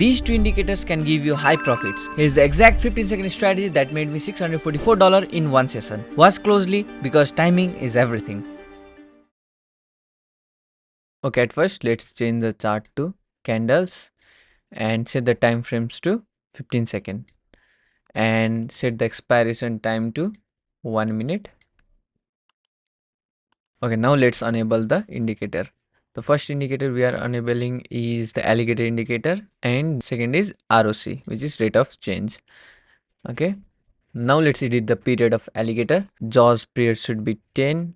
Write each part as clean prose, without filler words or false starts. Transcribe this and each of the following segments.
These two indicators can give you high profits. Here's the exact 15-second strategy that made me $644 in one session. Watch closely because timing is everything. Okay, at first let's change the chart to candles and set the time frames to 15 seconds and set the expiration time to 1 minute. Okay, now let's enable the indicator. The first indicator we are enabling is the alligator indicator and second is ROC, which is rate of change. Okay, now let's edit the period of alligator. Jaws period should be 10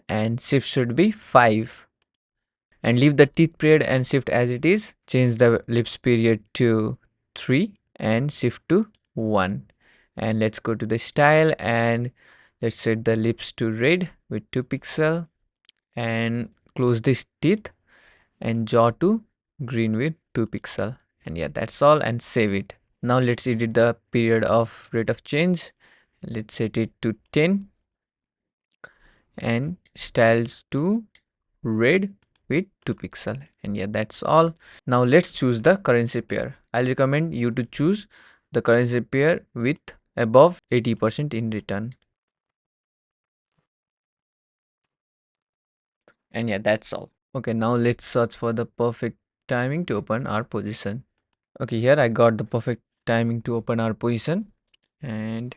and shift should be 5 and leave the teeth period and shift as it is. Change the lips period to 3 and shift to 1 and let's go to the style and let's set the lips to red with 2 pixel and close this teeth and jaw to green with 2 pixel and yeah, that's all, and save it. Now let's edit the period of rate of change. Let's set it to 10 and styles to red with 2 pixel and yeah, that's all. Now let's choose the currency pair. I'll recommend you to choose the currency pair with above 80% in return. And yeah, that's all. Okay, now let's search for the perfect timing to open our position. Okay, here I got the perfect timing to open our position and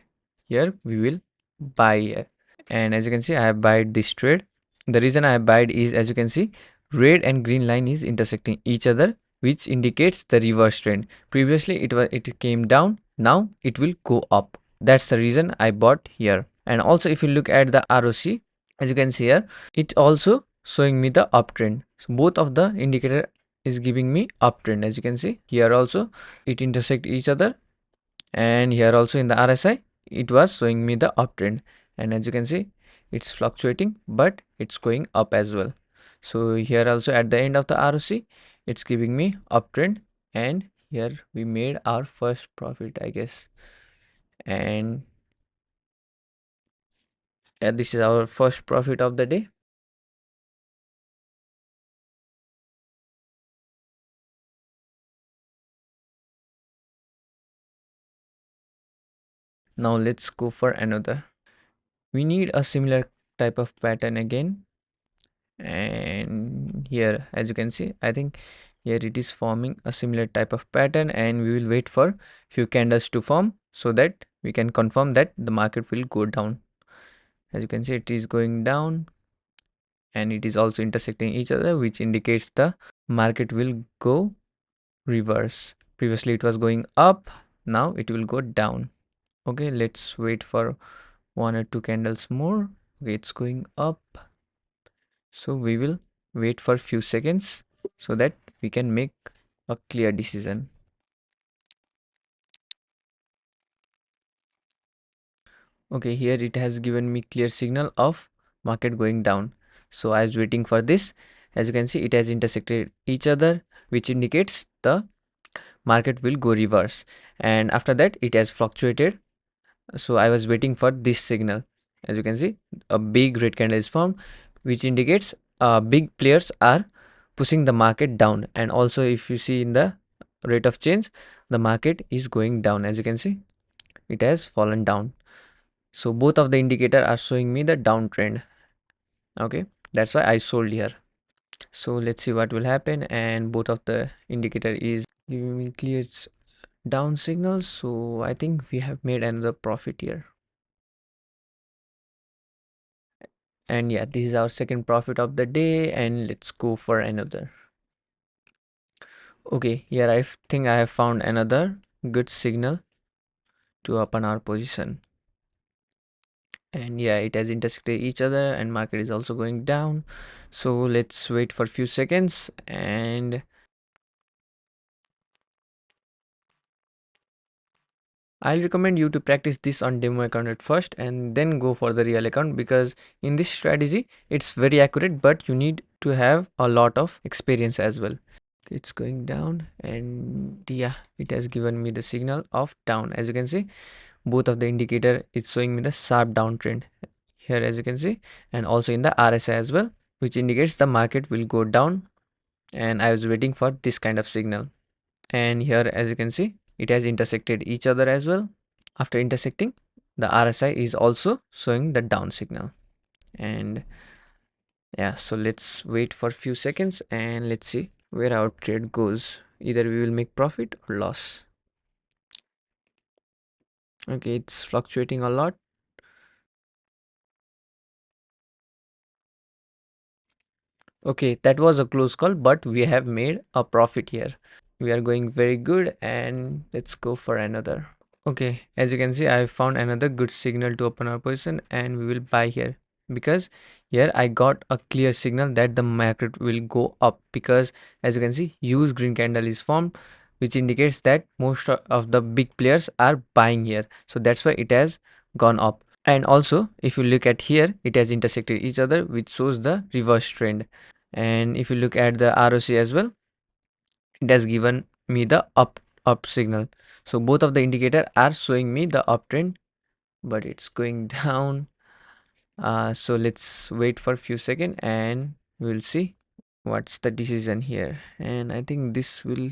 here we will buy here. And as you can see, I have bought this trade. The reason I have bought is, as you can see, red and green line is intersecting each other, which indicates the reverse trend. Previously it came down, now it will go up. That's the reason I bought here. And also if you look at the ROC, as you can see here, it also showing me the uptrend. So both of the indicator is giving me uptrend. As you can see here also it intersect each other and here also in the RSI it was showing me the uptrend and as you can see it's fluctuating but it's going up as well. So here also at the end of the ROC it's giving me uptrend and here we made our first profit, I guess. And this is our first profit of the day. Now let's go for another. We need a similar type of pattern again and here as you can see, I think here it is forming a similar type of pattern and we will wait for few candles to form so that we can confirm that the market will go down. As you can see it is going down and it is also intersecting each other, which indicates the market will go reverse. Previously it was going up, now it will go down. Okay, let's wait for 1 or 2 candles more. Okay, it's going up, so we will wait for few seconds so that we can make a clear decision. Okay, here it has given me clear signal of market going down, so I was waiting for this. As you can see it has intersected each other, which indicates the market will go reverse, and after that it has fluctuated, so I was waiting for this signal. As you can see a big red candle is formed, which indicates big players are pushing the market down. And also if you see in the rate of change, the market is going down. As you can see it has fallen down, so both of the indicator are showing me the downtrend. Okay, that's why I sold here. So let's see what will happen, and both of the indicator is giving me clear down signals, so I think we have made another profit here. And yeah, this is our second profit of the day, and let's go for another. Okay, here I think I have found another good signal to open our position. And yeah, it has intersected each other and market is also going down, so let's wait for a few seconds. And I'll recommend you to practice this on demo account at first and then go for the real account, because in this strategy it's very accurate, but you need to have a lot of experience as well. It's going down and yeah, it has given me the signal of down. As you can see both of the indicator is showing me the sharp downtrend here, as you can see, and also in the RSI as well, which indicates the market will go down, and I was waiting for this kind of signal. and here as you can see it has intersected each other as well. After intersecting, the RSI is also showing the down signal. And yeah, so let's wait for a few seconds and let's see where our trade goes. Either we will make profit or loss. Okay, it's fluctuating a lot. Okay, that was a close call, but we have made a profit here. We are going very good, and let's go for another. Okay, as you can see, I found another good signal to open our position, and we will buy here because here I got a clear signal that the market will go up, because as you can see, huge green candle is formed, which indicates that most of the big players are buying here. So that's why it has gone up. And also, if you look at here, it has intersected each other, which shows the reverse trend. And if you look at the ROC as well, it has given me the up signal. So both of the indicator are showing me the uptrend, but it's going down. So let's wait for a few seconds and we'll see what's the decision here. And I think this will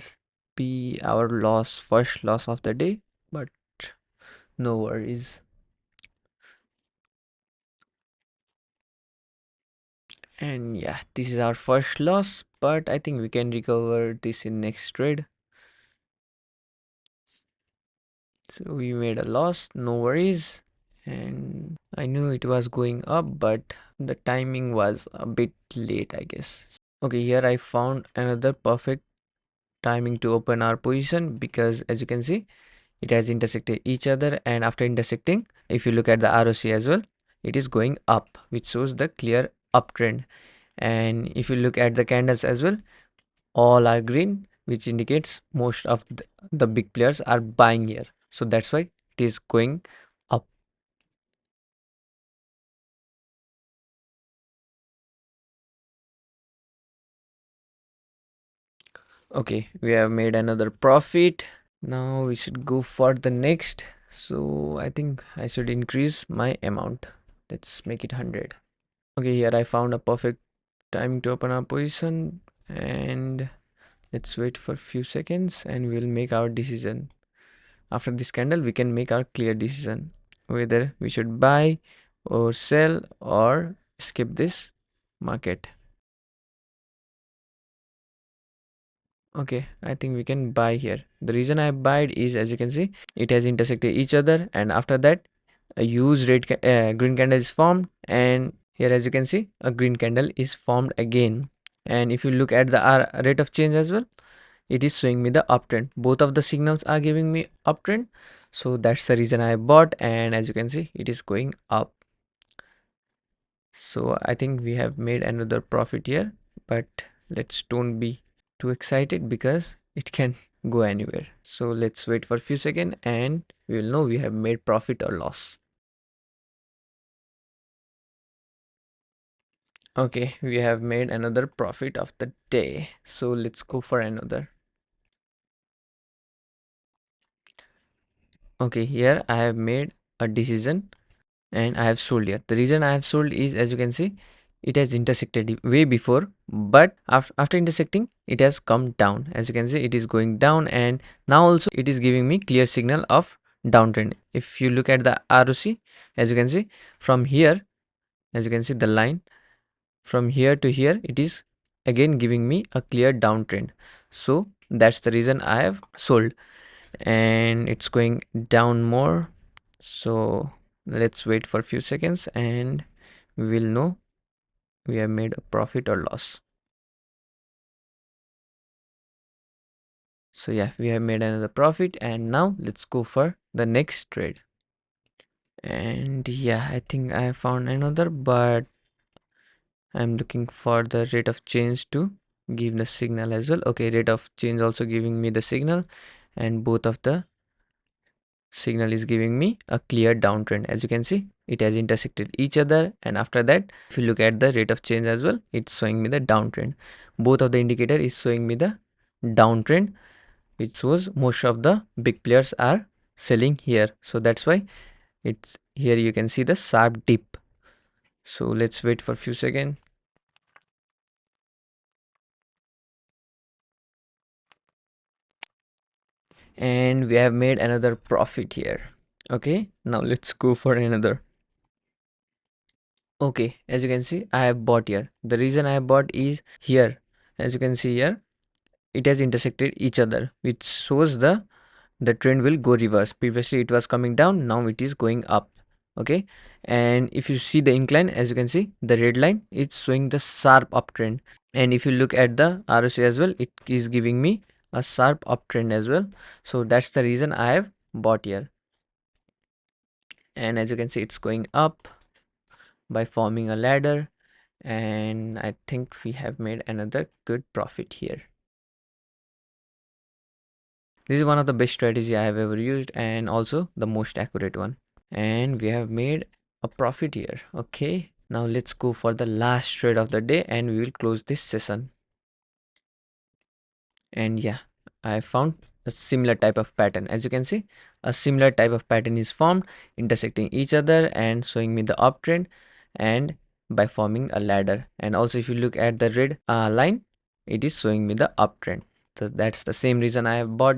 be our first loss of the day, but no worries. And yeah, this is our first loss, but I think we can recover this in next trade. So we made a loss, no worries. And I knew it was going up, but the timing was a bit late, I guess. Okay, here I found another perfect timing to open our position, because as you can see, it has intersected each other, and after intersecting, if you look at the ROC as well, it is going up, which shows the clear uptrend. And if you look at the candles as well, all are green, which indicates most of the big players are buying here. So that's why it is going up. Okay, we have made another profit. Now we should go for the next. So I think I should increase my amount. Let's make it 100. Okay, here I found a perfect time to open our position, and let's wait for a few seconds and we'll make our decision. After this candle, we can make our clear decision whether we should buy or sell or skip this market. Okay, I think we can buy here. The reason I buy it is, as you can see, it has intersected each other, and after that a huge green candle is formed, and here as you can see a green candle is formed again. And if you look at the rate of change as well, it is showing me the uptrend. Both of the signals are giving me uptrend, so that's the reason I bought. And as you can see, it is going up. So I think we have made another profit here, but let's don't be too excited because it can go anywhere. So let's wait for a few seconds and we will know we have made profit or loss. Okay, we have made another profit of the day. So let's go for another. Okay, here I have made a decision and I have sold here. The reason I have sold is, as you can see, it has intersected way before, but after intersecting it has come down. As you can see, it is going down, and now also it is giving me clear signal of downtrend. If you look at the ROC, as you can see from here, as you can see the line from here to here, it is again giving me a clear downtrend. So that's the reason I have sold, and it's going down more. So let's wait for a few seconds and we will know we have made a profit or loss. So yeah, we have made another profit, and now let's go for the next trade. And yeah, I think I found another, but I'm looking for the rate of change to give the signal as well. Okay, rate of change also giving me the signal, and both of the signal is giving me a clear downtrend. As you can see, it has intersected each other, and after that, if you look at the rate of change as well, it's showing me the downtrend. Both of the indicator is showing me the downtrend, which shows most of the big players are selling here. So that's why it's here you can see the sharp dip. So let's wait for a few seconds. and we have made another profit here. Okay, now let's go for another. Okay, as you can see, I have bought here. The reason I have bought is here. As you can see here, it has intersected each other, which shows the trend will go reverse. Previously it was coming down, now it is going up. Okay, and if you see the incline, as you can see, the red line is showing the sharp uptrend. And if you look at the ROC as well, it is giving me a sharp uptrend as well. So that's the reason I have bought here. And as you can see, it's going up by forming a ladder, and I think we have made another good profit here. This is one of the best strategy I have ever used, and also the most accurate one. And we have made a profit here. Okay, now let's go for the last trade of the day and we will close this session. And yeah, I found a similar type of pattern. As you can see, a similar type of pattern is formed, intersecting each other and showing me the uptrend, and by forming a ladder. And also if you look at the red line, it is showing me the uptrend. So that's the same reason I have bought.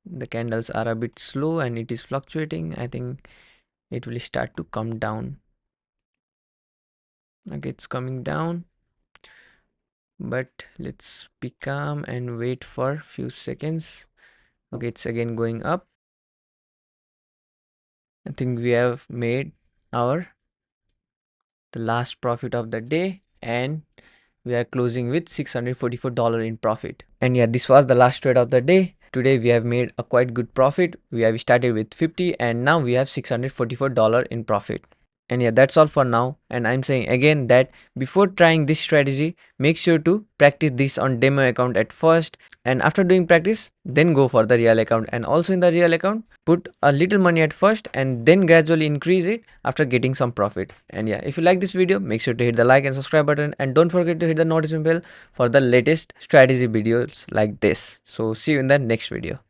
The candles are a bit slow and it is fluctuating. I think it will start to come down. Okay, it's coming down, but let's be calm and wait for few seconds. Okay, it's again going up. I think we have made our the last profit of the day, and we are closing with $644 in profit. And yeah, this was the last trade of the day. Today we have made a quite good profit. We have started with 50 and now we have $644 in profit. And yeah, that's all for now. And I'm saying again that before trying this strategy, make sure to practice this on demo account at first, and after doing practice, then go for the real account. And also in the real account, put a little money at first and then gradually increase it after getting some profit. And yeah, if you like this video, make sure to hit the like and subscribe button, and don't forget to hit the notification bell for the latest strategy videos like this. So see you in the next video.